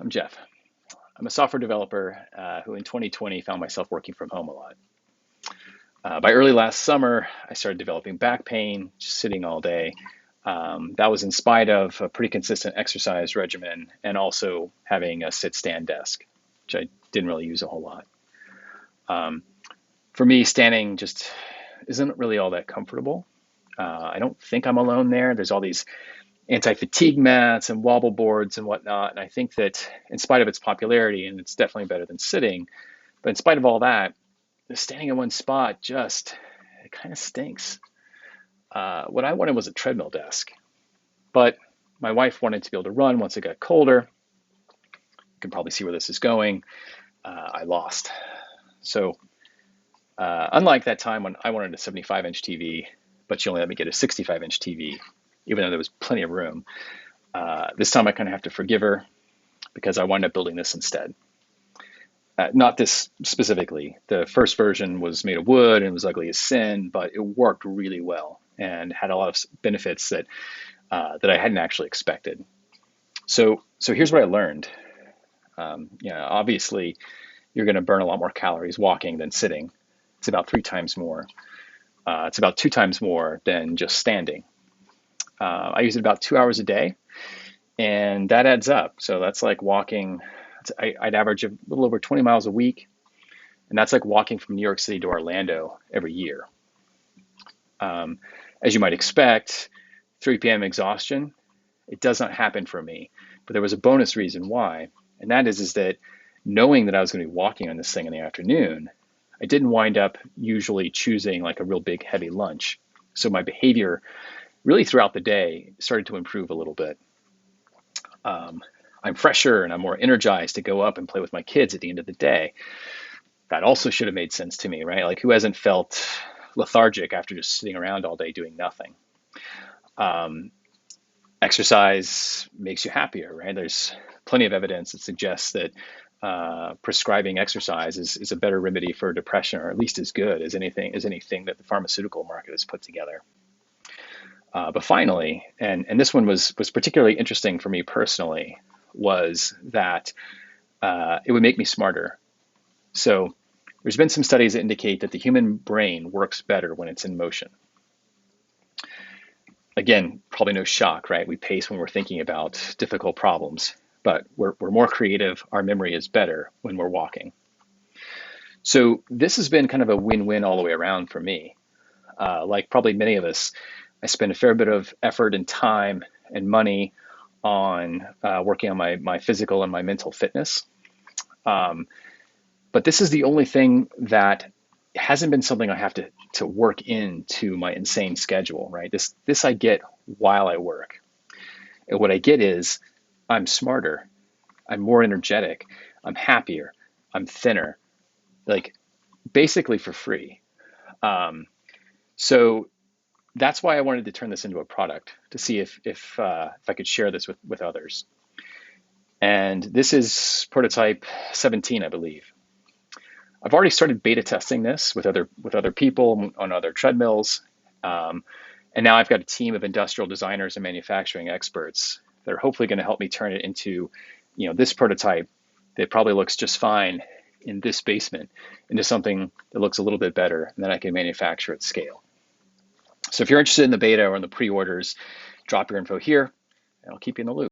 I'm Jeff. I'm a software developer who in 2020 found myself working from home a lot. By early last summer, I started developing back pain, just sitting all day. That was in spite of a pretty consistent exercise regimen and also having a sit-stand desk, which I didn't really use a whole lot. For me, standing just isn't really all that comfortable. I don't think I'm alone there. There's all these anti-fatigue mats and wobble boards and whatnot. And I think that in spite of its popularity, and it's definitely better than sitting, but in spite of all that, the standing in one spot just, it kind of stinks. What I wanted was a treadmill desk, but my wife wanted to be able to run once it got colder. You can probably see where this is going. I lost. So unlike that time when I wanted a 75-inch TV, but she only let me get a 65-inch TV, even though there was plenty of room. This time I kind of have to forgive her because I wound up building this instead. Not this specifically. The first version was made of wood and was ugly as sin, but it worked really well and had a lot of benefits that I hadn't actually expected. So here's what I learned. Obviously, you're going to burn a lot more calories walking than sitting. It's about 3 times more. It's about 2 times more than just standing. I use it about 2 hours a day, and that adds up. So that's like walking. I'd average a little over 20 miles a week, and that's like walking from New York City to Orlando every year. As you might expect, 3 p.m. exhaustion, it does not happen for me. But there was a bonus reason why, and that is that knowing that I was going to be walking on this thing in the afternoon, I didn't wind up usually choosing like a real big heavy lunch. So my behavior really throughout the day started to improve a little bit. I'm fresher and I'm more energized to go up and play with my kids at the end of the day. That also should have made sense to me, right? Like, who hasn't felt lethargic after just sitting around all day doing nothing? Exercise makes you happier, right? There's plenty of evidence that suggests that prescribing exercise is a better remedy for depression, or at least as good as anything that the pharmaceutical market has put together. But finally, and this one was particularly interesting for me personally, was that it would make me smarter. So there's been some studies that indicate that the human brain works better when it's in motion. Again, probably no shock, right? We pace when we're thinking about difficult problems, but we're more creative. Our memory is better when we're walking. So this has been kind of a win-win all the way around for me. Like probably many of us, I spend a fair bit of effort and time and money on working on my physical and my mental fitness. But this is the only thing that hasn't been something I have to work into my insane schedule, right? This I get while I work. And what I get is I'm smarter, I'm more energetic, I'm happier, I'm thinner, like basically for free. So that's why I wanted to turn this into a product, to see if I could share this with others. And this is prototype 17, I believe. I've already started beta testing this with other people on other treadmills. And now I've got a team of industrial designers and manufacturing experts that are hopefully going to help me turn it into, this prototype that probably looks just fine in this basement into something that looks a little bit better, and then I can manufacture at scale. So if you're interested in the beta or in the pre-orders, drop your info here and I'll keep you in the loop.